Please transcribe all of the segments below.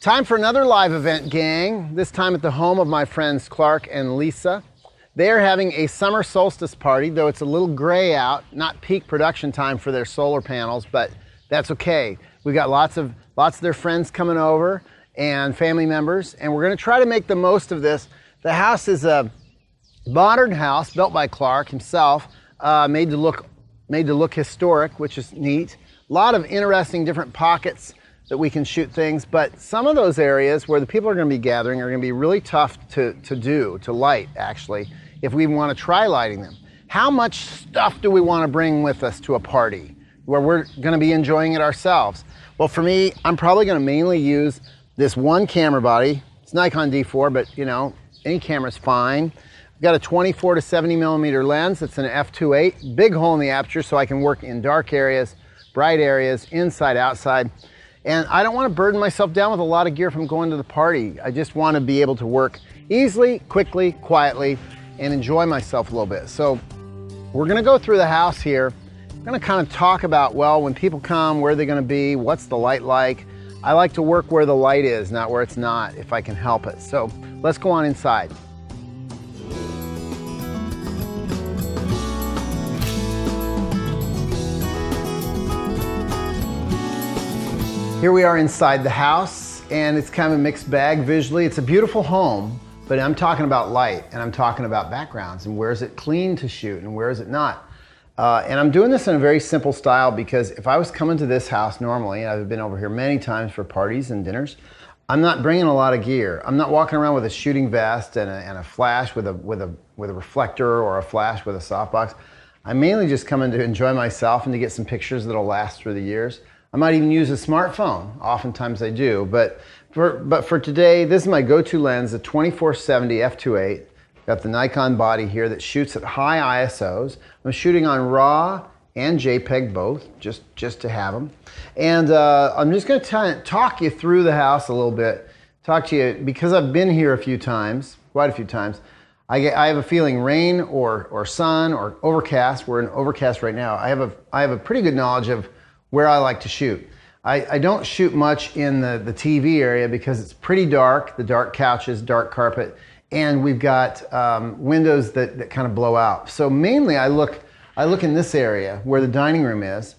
Time for another live event, gang. This time at the home of my friends Clark and Lisa. They are having a summer solstice party, though it's a little gray out, not peak production time for their solar panels, but that's okay. We've got lots of their friends coming over and family members, and we're gonna try to make the most of this. The house is a modern house built by Clark himself, made to look historic, which is neat. A lot of interesting different pockets that we can shoot things, but some of those areas where the people are going to be gathering are going to be really tough to light, actually, if we want to try lighting them. How much stuff do we want to bring with us to a party where we're going to be enjoying it ourselves? Well, for me, I'm probably going to mainly use this one camera body. It's Nikon D4, but you know, any camera's fine. I've got a 24 to 70 millimeter lens. It's an f2.8, big hole in the aperture so I can work in dark areas, bright areas, inside, outside. And I don't want to burden myself down with a lot of gear if I'm going to the party. I just want to be able to work easily, quickly, quietly, and enjoy myself a little bit. So we're going to go through the house here. I'm going to kind of talk about, well, when people come, where they're going to be, what's the light like. I like to work where the light is, not where it's not, if I can help it. So let's go on inside. Here we are inside the house, and it's kind of a mixed bag visually. It's a beautiful home, but I'm talking about light, and I'm talking about backgrounds, and where is it clean to shoot, and where is it not? And I'm doing this in a very simple style because if I was coming to this house normally, I've been over here many times for parties and dinners, I'm not bringing a lot of gear. I'm not walking around with a shooting vest and a flash with a reflector or a flash with a softbox. I'm mainly just coming to enjoy myself and to get some pictures that'll last through the years. I might even use a smartphone. Oftentimes I do, but for today, this is my go-to lens, the 24-70 f2.8. Got the Nikon body here that shoots at high ISOs. I'm shooting on RAW and JPEG both, just to have them. And I'm just going to talk you through the house a little bit. Talk to you because I've been here a few times, quite a few times. I have a feeling rain or sun or overcast. We're in overcast right now. I have a pretty good knowledge of where I like to shoot. I don't shoot much in the TV area because it's pretty dark, the dark couches, dark carpet, and we've got windows that kind of blow out. So mainly I look in this area where the dining room is,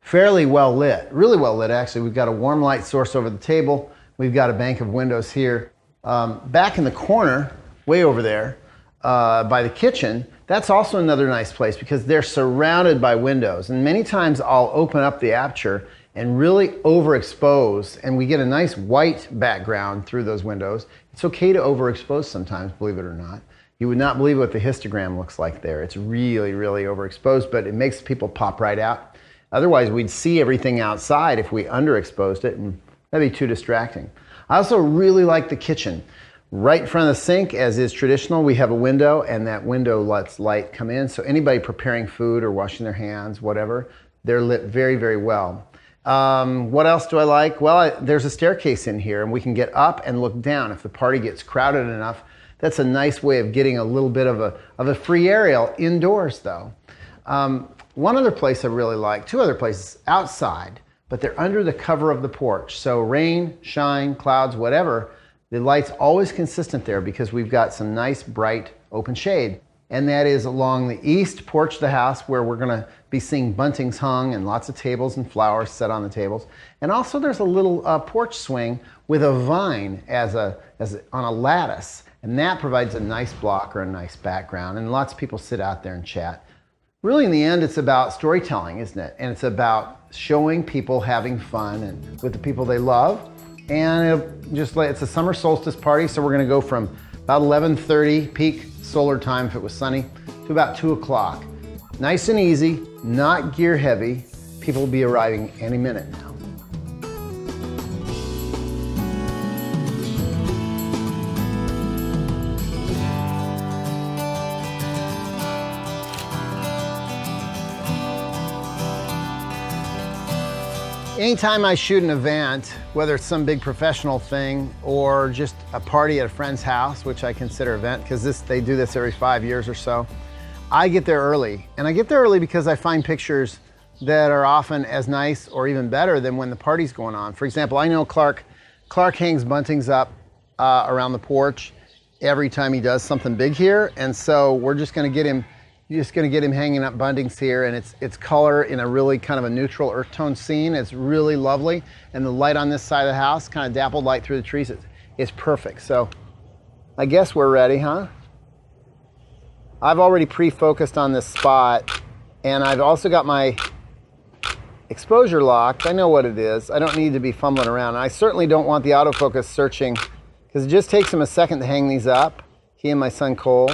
fairly well lit, really well lit actually. We've got a warm light source over the table. We've got a bank of windows here. Back in the corner, way over there, by the kitchen, that's also another nice place because they're surrounded by windows. And many times I'll open up the aperture and really overexpose, and we get a nice white background through those windows. It's okay to overexpose sometimes, believe it or not. You would not believe what the histogram looks like there. It's really, really overexposed, but it makes people pop right out. Otherwise, we'd see everything outside if we underexposed it, and that'd be too distracting. I also really like the kitchen. Right in front of the sink, as is traditional, we have a window, and that window lets light come in. So anybody preparing food or washing their hands, whatever, they're lit very, very well. What else do I like? Well, there's a staircase in here, and we can get up and look down. If the party gets crowded enough, that's a nice way of getting a little bit of a free aerial indoors, though. One other place I really like, two other places outside, but they're under the cover of the porch. So rain, shine, clouds, whatever, the light's always consistent there because we've got some nice bright open shade. And that is along the east porch of the house where we're gonna be seeing buntings hung and lots of tables and flowers set on the tables. And also there's a little porch swing with a vine on a lattice. And that provides a nice block or a nice background. And lots of people sit out there and chat. Really in the end, it's about storytelling, isn't it? And it's about showing people having fun and with the people they love. And it's a summer solstice party, so we're going to go from about 11:30 peak solar time if it was sunny to about 2 o'clock. Nice and easy, not gear heavy. People will be arriving any minute now. Anytime I shoot an event, whether it's some big professional thing or just a party at a friend's house, which I consider an event because they do this every 5 years or so, I get there early. And I get there early because I find pictures that are often as nice or even better than when the party's going on. For example, I know Clark Clark hangs buntings up around the porch every time he does something big here, and so we're just going to get him hanging up buntings here, and it's color in a really kind of a neutral earth tone scene. It's really lovely, and the light on this side of the house, kind of dappled light through the trees, it's perfect. So I guess we're ready, huh? I've already pre-focused on this spot, and I've also got my exposure locked. I know what it is. I don't need to be fumbling around. And I certainly don't want the autofocus searching, because it just takes him a second to hang these up, he and my son Cole.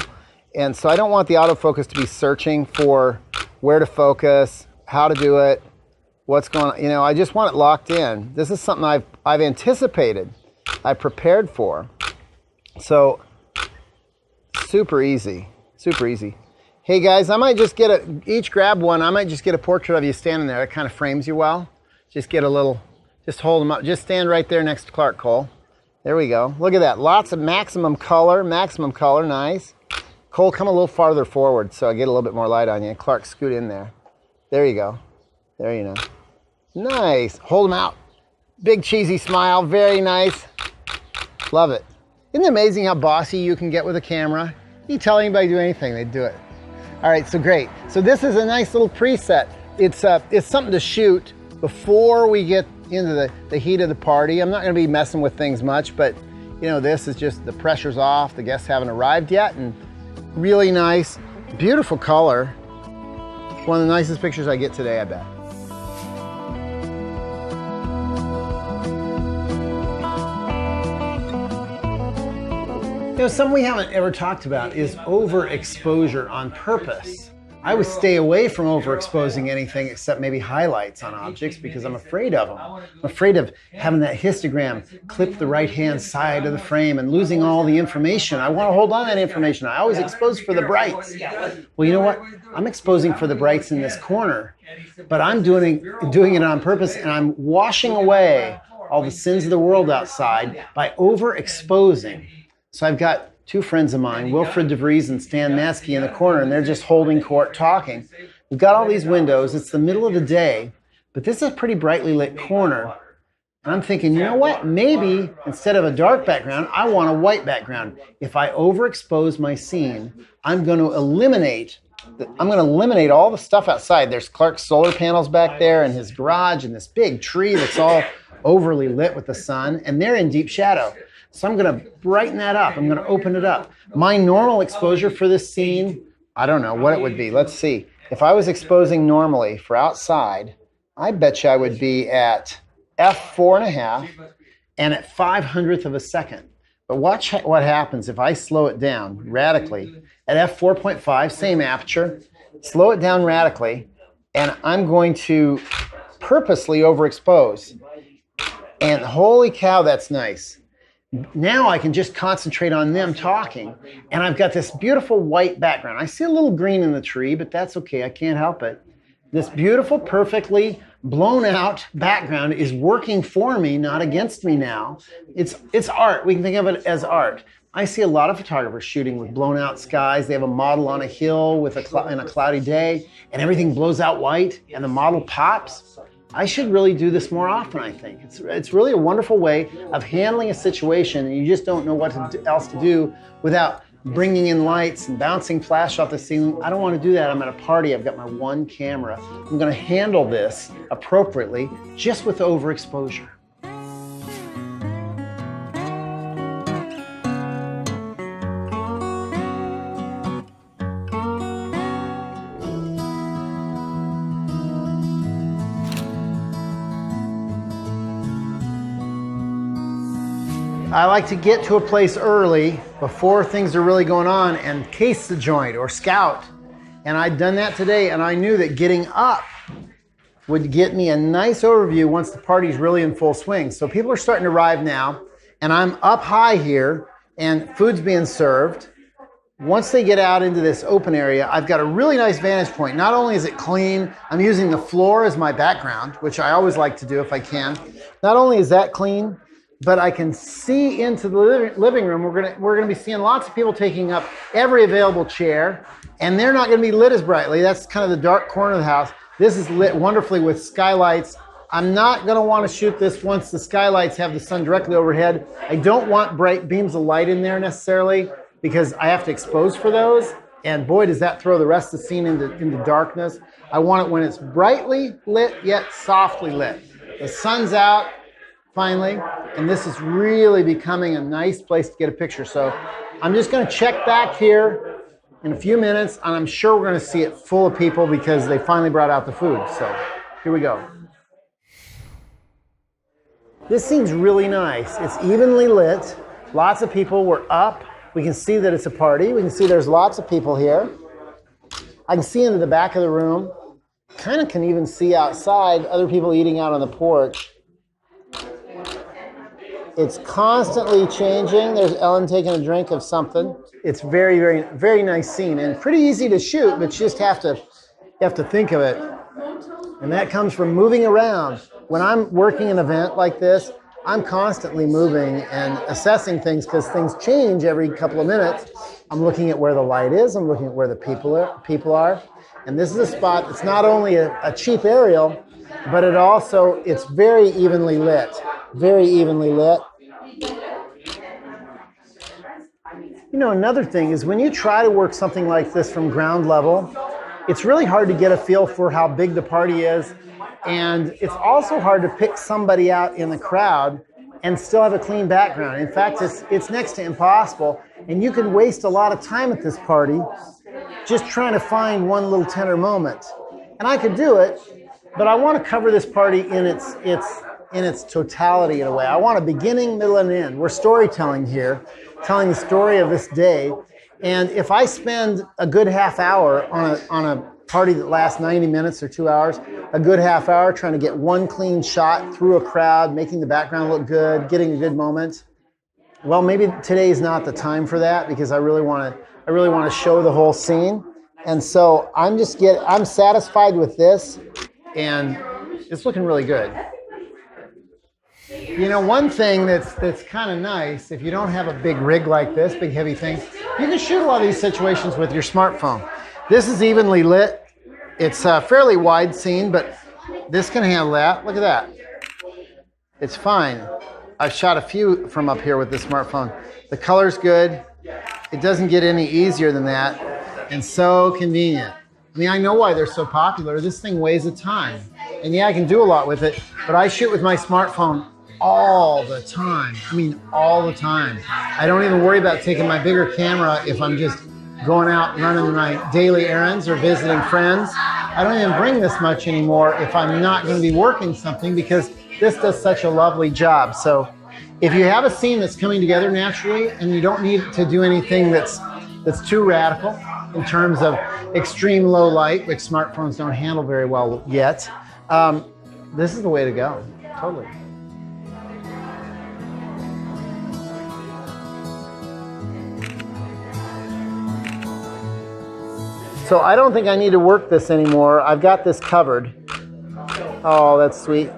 And so I don't want the autofocus to be searching for where to focus, how to do it, what's going on. You know, I just want it locked in. This is something I've anticipated, I prepared for. So super easy, super easy. Hey guys, I might just get each grab one. I might just get a portrait of you standing there. It kind of frames you well. Just get a little, just hold them up. Just stand right there next to Clark, Cole. There we go. Look at that. Lots of maximum color, nice. Cole, come a little farther forward so I get a little bit more light on you. Clark, scoot in there. There you go. There you know. Nice. Hold them out. Big cheesy smile. Very nice. Love it. Isn't it amazing how bossy you can get with a camera? You tell anybody to do anything, they do it. All right, so great. So this is a nice little preset. It's something to shoot before we get into the heat of the party. I'm not gonna be messing with things much, but you know, this is just, the pressure's off, the guests haven't arrived yet, and really nice, beautiful color. One of the nicest pictures I get today, I bet. You know, something we haven't ever talked about is overexposure on purpose. I would stay away from overexposing anything except maybe highlights on objects because I'm afraid of them. I'm afraid of having that histogram clip the right-hand side of the frame and losing all the information. I want to hold on to that information. I always expose for the brights. Well, you know what? I'm exposing for the brights in this corner, but I'm doing it on purpose, and I'm washing away all the sins of the world outside by overexposing. So I've got two friends of mine, Wilfred DeVries and Stan Maskey, in the corner, and they're just holding court talking. We've got all these windows. It's the middle of the day, but this is a pretty brightly lit corner. And I'm thinking, you know what? Maybe instead of a dark background, I want a white background. If I overexpose my scene, I'm going to eliminate all the stuff outside. There's Clark's solar panels back there and his garage and this big tree that's all overly lit with the sun, and they're in deep shadow. So I'm going to brighten that up. I'm going to open it up. My normal exposure for this scene, I don't know what it would be. Let's see. If I was exposing normally for outside, I bet you I would be at f4.5 and at 5/100th of a second. But watch what happens if I slow it down radically at f4.5, same aperture, slow it down radically, and I'm going to purposely overexpose. And holy cow, that's nice. Now I can just concentrate on them talking, and I've got this beautiful white background. I see a little green in the tree, but that's okay, I can't help it. This beautiful, perfectly blown out background is working for me, not against me now. It's art. We can think of it as art. I see a lot of photographers shooting with blown out skies. They have a model on a hill with in a cloudy day, and everything blows out white, and the model pops. I should really do this more often, I think. It's really a wonderful way of handling a situation, and you just don't know what else to do without bringing in lights and bouncing flash off the ceiling. I don't want to do that. I'm at a party. I've got my one camera. I'm going to handle this appropriately just with overexposure. I like to get to a place early before things are really going on and case the joint or scout. And I'd done that today, and I knew that getting up would get me a nice overview once the party's really in full swing. So people are starting to arrive now, and I'm up high here and food's being served. Once they get out into this open area, I've got a really nice vantage point. Not only is it clean, I'm using the floor as my background, which I always like to do if I can. Not only is that clean, but I can see into the living room. We're gonna be seeing lots of people taking up every available chair, and they're not gonna be lit as brightly. That's kind of the dark corner of the house. This is lit wonderfully with skylights. I'm not going to want to shoot this once the skylights have the sun directly overhead. I don't want bright beams of light in there necessarily because I have to expose for those. And boy, does that throw the rest of the scene into darkness. I want it when it's brightly lit yet softly lit. The sun's out finally, and this is really becoming a nice place to get a picture. So I'm just going to check back here in a few minutes, and I'm sure we're going to see it full of people because they finally brought out the food. So here we go. This seems really nice. It's evenly lit. Lots of people were up. We can see that it's a party. We can see there's lots of people here. I can see into the back of the room. Kind of can even see outside other people eating out on the porch. It's constantly changing. There's Ellen taking a drink of something. It's very, very, very nice scene and pretty easy to shoot, but you just have to think of it. And that comes from moving around. When I'm working an event like this, I'm constantly moving and assessing things because things change every couple of minutes. I'm looking at where the light is. I'm looking at where the people are. And this is a spot that's not only a cheap aerial, but it's very evenly lit. Very evenly lit. You know, another thing is when you try to work something like this from ground level, it's really hard to get a feel for how big the party is. And it's also hard to pick somebody out in the crowd and still have a clean background. In fact, it's next to impossible. And you can waste a lot of time at this party just trying to find one little tender moment. And I could do it, but I want to cover this party in its totality in a way. I want a beginning, middle, and end. We're storytelling here, telling the story of this day. And if I spend a good half hour on a party that lasts 90 minutes or 2 hours, a good half hour trying to get one clean shot through a crowd, making the background look good, getting a good moment, well, maybe today is not the time for that because I really want to show the whole scene. And so I'm satisfied with this, and it's looking really good. You know, one thing that's kind of nice, if you don't have a big rig like this, big heavy thing, you can shoot a lot of these situations with your smartphone. This is evenly lit. It's a fairly wide scene, but this can handle that. Look at that. It's fine. I've shot a few from up here with this smartphone. The color's good. It doesn't get any easier than that, and so convenient. I mean, I know why they're so popular. This thing weighs a ton. And yeah, I can do a lot with it, but I shoot with my smartphone all the time. I mean, all the time. I don't even worry about taking my bigger camera if I'm just going out and running my daily errands or visiting friends. I don't even bring this much anymore if I'm not going to be working something because this does such a lovely job. So if you have a scene that's coming together naturally and you don't need to do anything that's too radical in terms of extreme low light, which smartphones don't handle very well yet, this is the way to go. Totally. So I don't think I need to work this anymore. I've got this covered. Oh, that's sweet.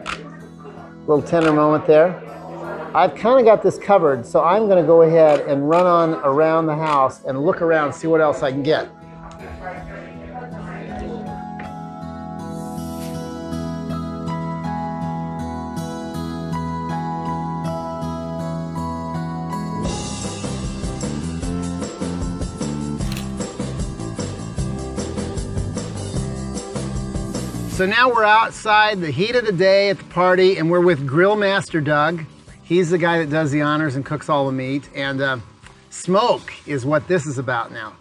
Little tender moment there. I've kind of got this covered, so I'm going to go ahead and run on around the house and look around, see what else I can get. So now we're outside, the heat of the day at the party, and we're with Grill Master Doug. He's the guy that does the honors and cooks all the meat. And smoke is what this is about now.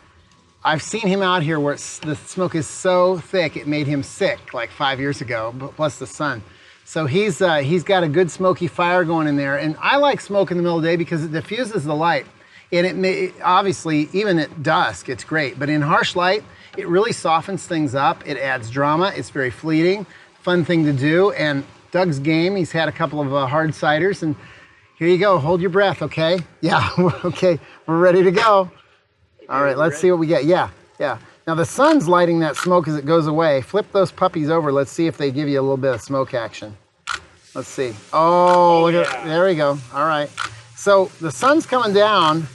I've seen him out here where the smoke is so thick it made him sick like 5 years ago, plus the sun. So he's got a good smoky fire going in there. And I like smoke in the middle of the day because it diffuses the light. And obviously, even at dusk, it's great. But in harsh light, it really softens things up. It adds drama. It's very fleeting, fun thing to do. And Doug's game. He's had a couple of hard ciders. And here you go. Hold your breath, okay? Yeah, okay. We're ready to go. All right, let's see what we get. Yeah. Now, the sun's lighting that smoke as it goes away. Flip those puppies over. Let's see if they give you a little bit of smoke action. Let's see. Oh, look at, there we go. All right. So the sun's coming down,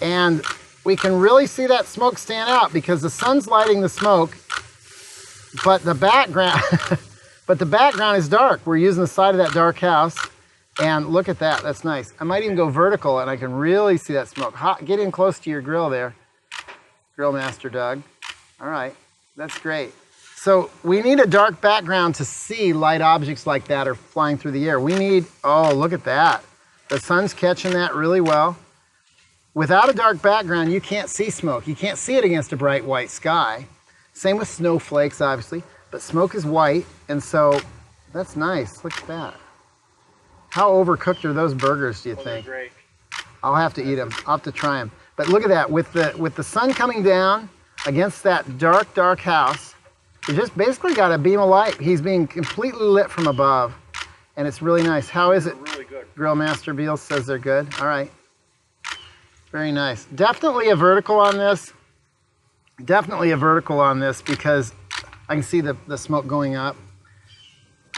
and we can really see that smoke stand out because the sun's lighting the smoke, but the background But the background is dark. We're using the side of that dark house. And look at that, that's nice. I might even go vertical and I can really see that smoke. Get in close to your grill there, Grill Master Doug. All right, that's great. So we need a dark background to see light objects like that are flying through the air. We need, oh, look at that. The sun's catching that really well. Without a dark background, you can't see smoke. You can't see it against a bright white sky. Same with snowflakes, obviously, but smoke is white, and so that's nice. Look at that. How overcooked are those burgers, do you think? Great. I'll have to eat them. I'll have to try them. But look at that. With the sun coming down against that dark, dark house, you just basically got a beam of light. He's being completely lit from above, and it's really nice. How is it? Really good. Grill Master Beals says they're good. All right. Very nice. Definitely a vertical on this. Definitely a vertical on this because I can see the smoke going up.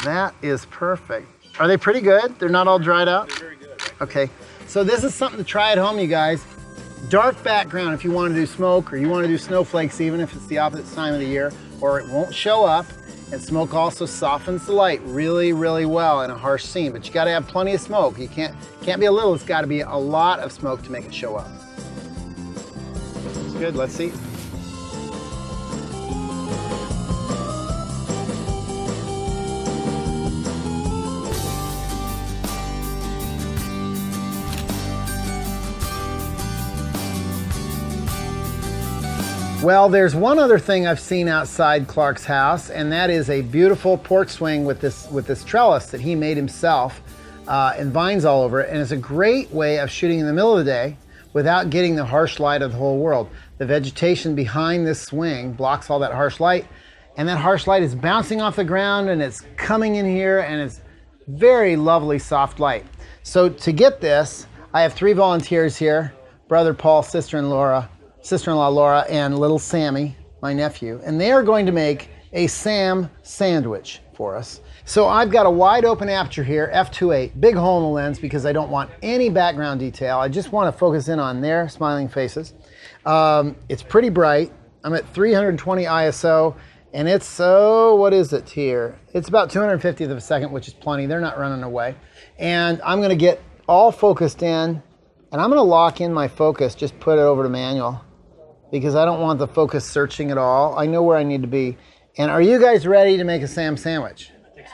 That is perfect. Are they pretty good? They're not all dried out? They're very good. Actually. Okay. So this is something to try at home, you guys. Dark background if you want to do smoke, or you want to do snowflakes even if it's the opposite time of the year, or it won't show up. And smoke also softens the light really, really well in a harsh scene. But you got to have plenty of smoke. You can't be a little. It's got to be a lot of smoke to make it show up. It's good. Let's see. Well, there's one other thing I've seen outside Clark's house, and that is a beautiful porch swing with this trellis that he made himself, and vines all over it. And it's a great way of shooting in the middle of the day without getting the harsh light of the whole world. The vegetation behind this swing blocks all that harsh light, and that harsh light is bouncing off the ground and it's coming in here, and it's very lovely soft light. So to get this, I have 3 volunteers here: brother Paul, sister-in-law Laura, and little Sammy, my nephew, and they are going to make a Sam sandwich for us. So I've got a wide open aperture here, f2.8, big hole in the lens because I don't want any background detail. I just want to focus in on their smiling faces. It's pretty bright. I'm at 320 ISO, and it's, what is it here? It's about 250th of a second, which is plenty. They're not running away. And I'm going to get all focused in, and I'm going to lock in my focus, just put it over to manual, because I don't want the focus searching at all. I know where I need to be. And are you guys ready to make a Sam sandwich? Yeah.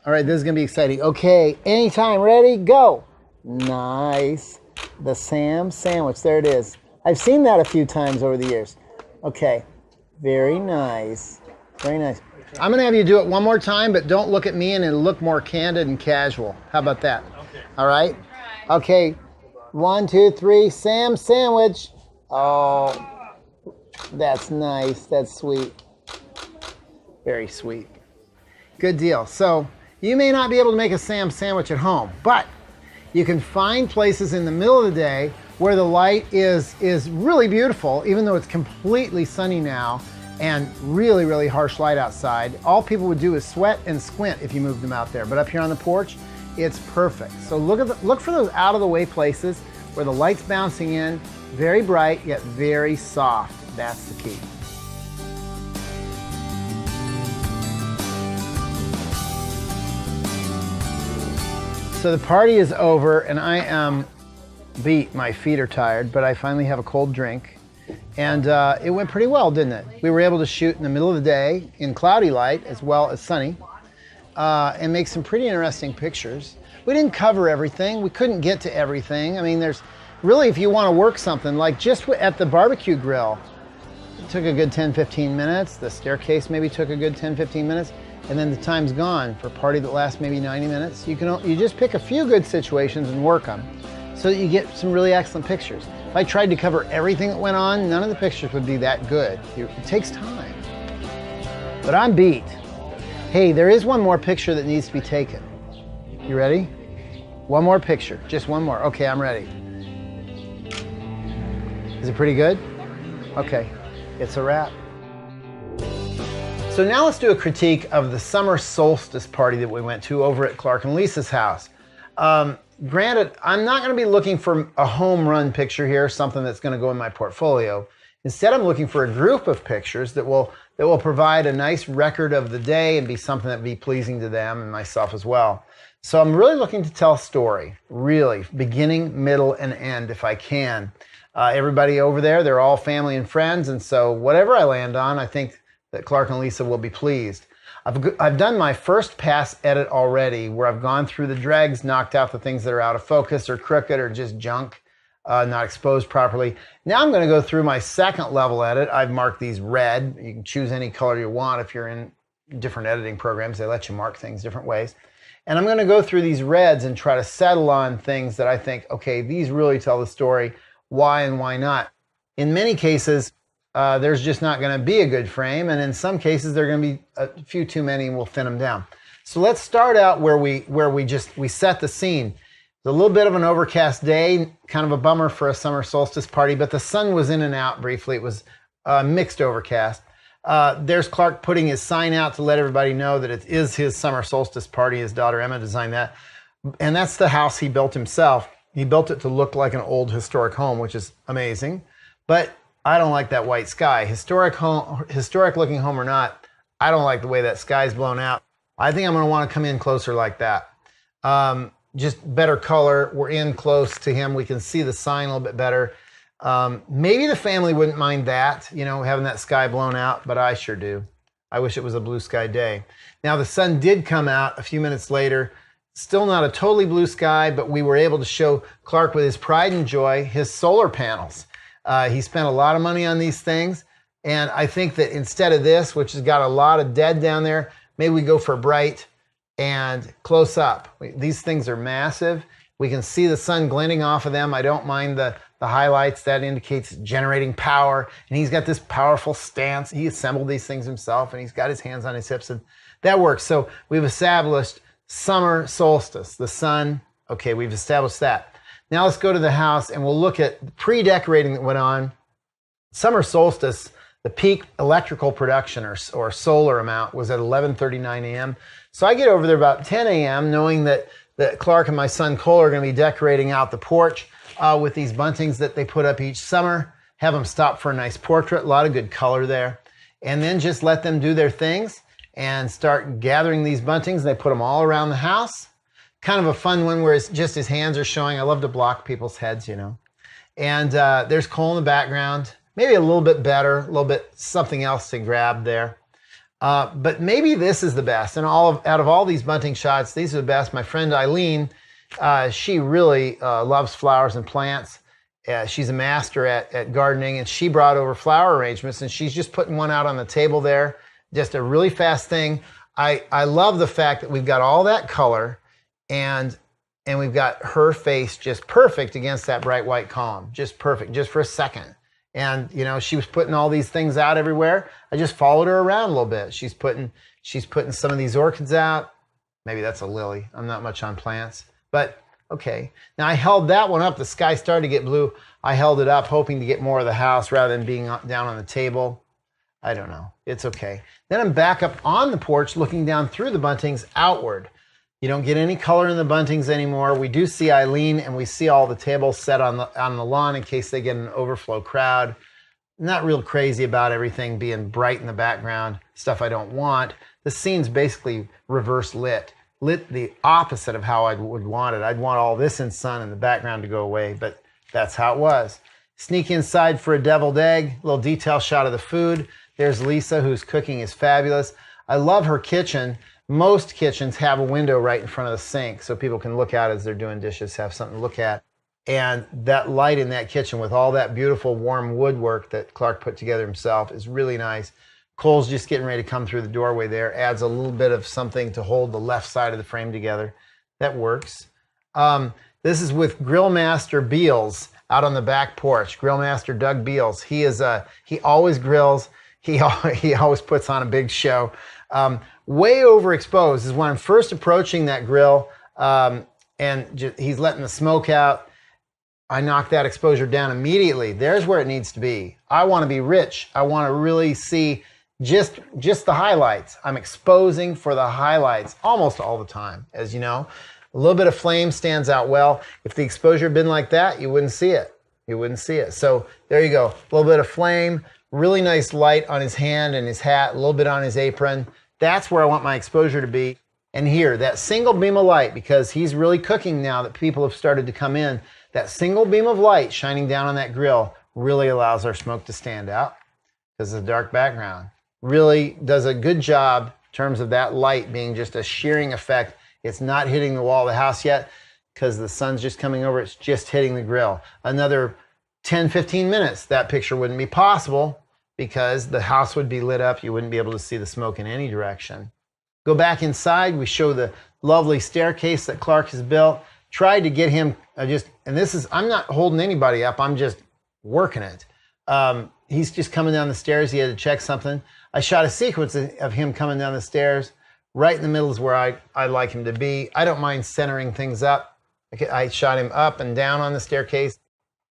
All right, this is gonna be exciting. Okay, anytime, ready, go. Nice, the Sam sandwich, there it is. I've seen that a few times over the years. Okay, very nice, very nice. I'm gonna have you do it one more time, but don't look at me and it'll look more candid and casual. How about that? Okay. All right? Okay, 1, 2, 3, Sam sandwich. Oh. That's nice, that's sweet. Very sweet. Good deal. So you may not be able to make a Sam sandwich at home, but you can find places in the middle of the day where the light is really beautiful, even though it's completely sunny now and really, really harsh light outside. All people would do is sweat and squint if you moved them out there. But up here on the porch, it's perfect. So look for those out of the way places where the light's bouncing in, very bright yet very soft. That's the key. So the party is over and I am beat. My feet are tired, but I finally have a cold drink. And it went pretty well, didn't it? We were able to shoot in the middle of the day in cloudy light as well as sunny, and make some pretty interesting pictures. We didn't cover everything. We couldn't get to everything. I mean, there's really, if you want to work something, like just at the barbecue grill, it took a good 10-15 minutes. The staircase maybe took a good 10-15 minutes, and then the time's gone. For a party that lasts maybe 90 minutes, you just pick a few good situations and work them so that you get some really excellent pictures. If I tried to cover everything that went on, none of the pictures would be that good. It takes time. But I'm beat. Hey, there is one more picture that needs to be taken. You ready? One more picture, just one more. Okay, I'm ready. Is it pretty good? Okay. It's a wrap. So now let's do a critique of the summer solstice party that we went to over at Clark and Lisa's house. Granted, I'm not going to be looking for a home run picture here, something that's going to go in my portfolio. Instead, I'm looking for a group of pictures that will provide a nice record of the day and be something that be pleasing to them and myself as well. So I'm really looking to tell a story, really, beginning, middle, and end if I can. Everybody over there, they're all family and friends, and so whatever I land on, I think that Clark and Lisa will be pleased. I've done my first pass edit already, where I've gone through the dregs, knocked out the things that are out of focus or crooked or just junk, not exposed properly. Now I'm going to go through my second level edit. I've marked these red. You can choose any color you want if you're in different editing programs. They let you mark things different ways. And I'm going to go through these reds and try to settle on things that I think, okay, these really tell the story, why and why not. In many cases, there's just not going to be a good frame, and in some cases, there are going to be a few too many, and we'll thin them down. So let's start out where we set the scene. It's a little bit of an overcast day, kind of a bummer for a summer solstice party, but the sun was in and out briefly. It was mixed overcast. There's Clark putting his sign out to let everybody know that it is his summer solstice party. His daughter Emma designed that. And that's the house he built himself. He built it to look like an old historic home, which is amazing. But I don't like that white sky. Historic looking home or not, I don't like the way that sky's blown out. I think I'm going to want to come in closer like that. Just better color. We're in close to him. We can see the sign a little bit better. Maybe the family wouldn't mind that, you know, having that sky blown out, but I sure do. I wish it was a blue sky day. Now the sun did come out a few minutes later. Still not a totally blue sky, but we were able to show Clark with his pride and joy his solar panels. He spent a lot of money on these things, and I think that instead of this, which has got a lot of dead down there, maybe we go for bright and close up. These things are massive. We can see the sun glinting off of them. I don't mind the highlights. That indicates generating power, and he's got this powerful stance. He assembled these things himself, and he's got his hands on his hips, and that works. So we've established summer solstice, the sun. Okay, we've established that. Now let's go to the house and we'll look at the pre-decorating that went on. Summer solstice, the peak electrical production or solar amount was at 11:39 a.m. So I get over there about 10 a.m. knowing that Clark and my son Cole are going to be decorating out the porch with these buntings that they put up each summer. Have them stop for a nice portrait, a lot of good color there. And then just let them do their things and start gathering these buntings. They put them all around the house. Kind of a fun one where it's just his hands are showing. I love to block people's heads, you know. And there's Cole in the background. Maybe a little bit better, a little bit something else to grab there. But maybe this is the best. And out of all these bunting shots, these are the best. My friend Eileen, she really loves flowers and plants. She's a master at gardening, and she brought over flower arrangements, and she's just putting one out on the table there. Just a really fast thing. I love the fact that we've got all that color, and we've got her face just perfect against that bright white column. Just perfect, just for a second. And, you know, she was putting all these things out everywhere. I just followed her around a little bit. She's putting some of these orchids out. Maybe that's a lily. I'm not much on plants, but okay. Now I held that one up. The sky started to get blue. I held it up hoping to get more of the house rather than being down on the table. I don't know. It's okay. Then I'm back up on the porch looking down through the buntings outward. You don't get any color in the buntings anymore. We do see Eileen, and we see all the tables set on the lawn in case they get an overflow crowd. Not real crazy about everything being bright in the background, stuff I don't want. The scene's basically reverse lit the opposite of how I would want it. I'd want all this in sun and the background to go away, but that's how it was. Sneak inside for a deviled egg, little detail shot of the food. There's Lisa, who's cooking is fabulous. I love her kitchen. Most kitchens have a window right in front of the sink so people can look out as they're doing dishes, have something to look at. And that light in that kitchen with all that beautiful warm woodwork that Clark put together himself is really nice. Cole's just getting ready to come through the doorway there. Adds a little bit of something to hold the left side of the frame together. That works. This is with Grill Master Beals out on the back porch. Grill Master Doug Beals. He always grills. He always puts on a big show. Way overexposed is when I'm first approaching that grill, and he's letting the smoke out. I knock that exposure down immediately. There's where it needs to be. I want to be rich. I want to really see just the highlights. I'm exposing for the highlights almost all the time, as you know. A little bit of flame stands out well. If the exposure had been like that, you wouldn't see it. You wouldn't see it. So there you go. A little bit of flame, really nice light on his hand and his hat, a little bit on his apron. That's where I want my exposure to be. And here, that single beam of light, because he's really cooking now that people have started to come in, that single beam of light shining down on that grill really allows our smoke to stand out because of the dark background. Really does a good job in terms of that light being just a shearing effect. It's not hitting the wall of the house yet because the sun's just coming over. It's just hitting the grill. Another 10, 15 minutes, that picture wouldn't be possible because the house would be lit up. You wouldn't be able to see the smoke in any direction. Go back inside. We show the lovely staircase that Clark has built. Tried to get him and this is, I'm not holding anybody up. I'm just working it. He's just coming down the stairs. He had to check something. I shot a sequence of him coming down the stairs. Right in the middle is where I like him to be. I don't mind centering things up. I shot him up and down on the staircase.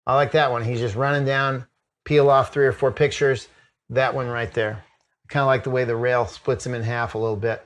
I like that one. He's just running down, peel off 3 or 4 pictures. That one right there. Kind of like the way the rail splits him in half a little bit.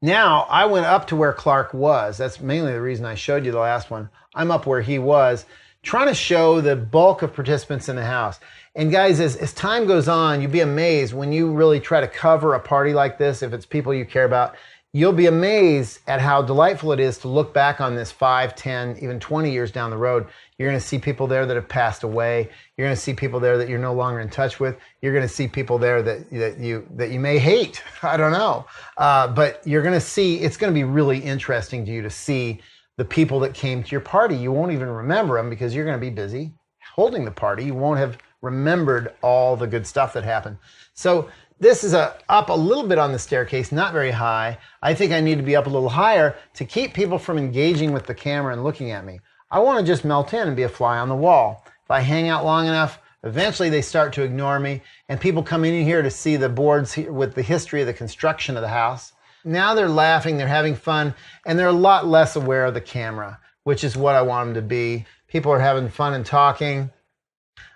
Now, I went up to where Clark was. That's mainly the reason I showed you the last one. I'm up where he was, trying to show the bulk of participants in the house. And guys, as time goes on, you'll be amazed when you really try to cover a party like this, if it's people you care about, you'll be amazed at how delightful it is to look back on this 5, 10, even 20 years down the road. You're going to see people there that have passed away. You're going to see people there that you're no longer in touch with. You're going to see people there that you may hate. I don't know. But you're going to see, it's going to be really interesting to you to see the people that came to your party. You won't even remember them because you're going to be busy holding the party. You won't have remembered all the good stuff that happened. So this is up a little bit on the staircase, not very high. I think I need to be up a little higher to keep people from engaging with the camera and looking at me. I want to just melt in and be a fly on the wall. If I hang out long enough, eventually they start to ignore me, and people come in here to see the boards here with the history of the construction of the house. Now they're laughing, they're having fun, and they're a lot less aware of the camera, which is what I want them to be. People are having fun and talking.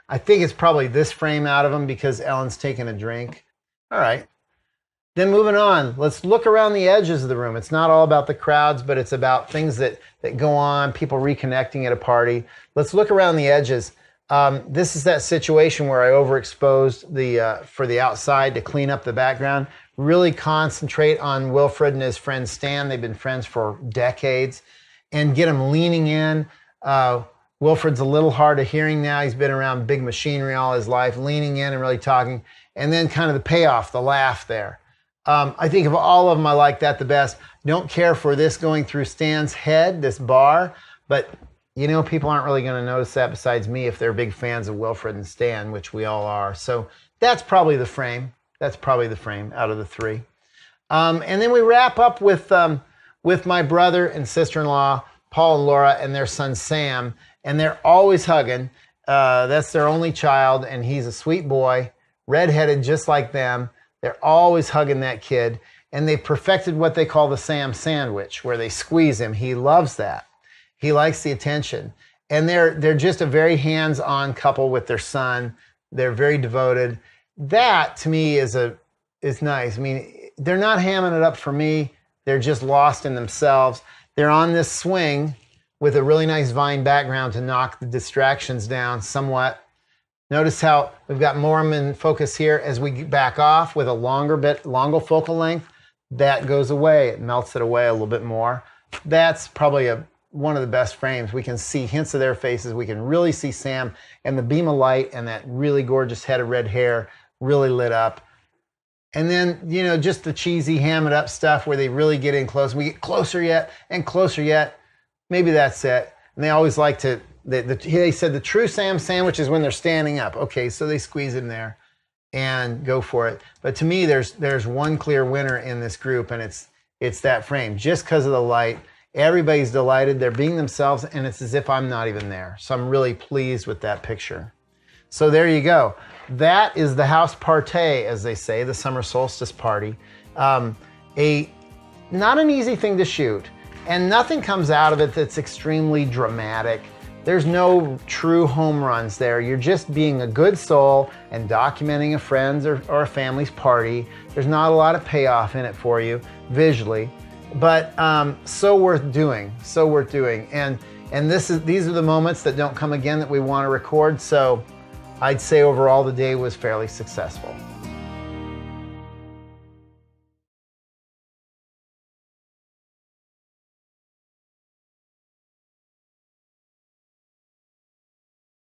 I think it's probably this frame out of them because Ellen's taking a drink. All right. Then moving on, let's look around the edges of the room. It's not all about the crowds, but it's about things that go on, people reconnecting at a party. Let's look around the edges. This is that situation where I overexposed for the outside to clean up the background. Really concentrate on Wilfred and his friend Stan. They've been friends for decades. And get them leaning in. Wilfred's a little hard of hearing now. He's been around big machinery all his life, leaning in and really talking. And then kind of the payoff, the laugh there. I think of all of them, I like that the best. Don't care for this going through Stan's head, this bar, but you know, people aren't really going to notice that besides me if they're big fans of Wilfred and Stan, which we all are. So that's probably the frame. That's probably the frame out of the 3. And then we wrap up with my brother and sister-in-law, Paul and Laura, and their son Sam, and they're always hugging. That's their only child, and he's a sweet boy, redheaded just like them. They're always hugging that kid, and they've perfected what they call the Sam sandwich, where they squeeze him. He loves that. He likes the attention. And they're just a very hands-on couple with their son. They're very devoted. That, to me, is nice. I mean, they're not hamming it up for me. They're just lost in themselves. They're on this swing with a really nice vine background to knock the distractions down somewhat. Notice how we've got more in focus here. As we back off with a longer focal length, that goes away. It melts it away a little bit more. That's probably one of the best frames. We can see hints of their faces. We can really see Sam and the beam of light and that really gorgeous head of red hair really lit up. And then, you know, just the cheesy ham it up stuff where they really get in close. We get closer yet and closer yet. Maybe that's it. And they always like to, they said the true Sam sandwich is when they're standing up. Okay, so they squeeze in there and go for it. But to me, there's one clear winner in this group, and it's that frame. Just because of the light, everybody's delighted. They're being themselves, and it's as if I'm not even there. So I'm really pleased with that picture. So there you go. That is the house party, as they say, the summer solstice party. Not an easy thing to shoot, and nothing comes out of it that's extremely dramatic. There's no true home runs there. You're just being a good soul and documenting a friend's or a family's party. There's not a lot of payoff in it for you visually, but so worth doing, so worth doing. And And these are the moments that don't come again that we want to record. So I'd say overall the day was fairly successful.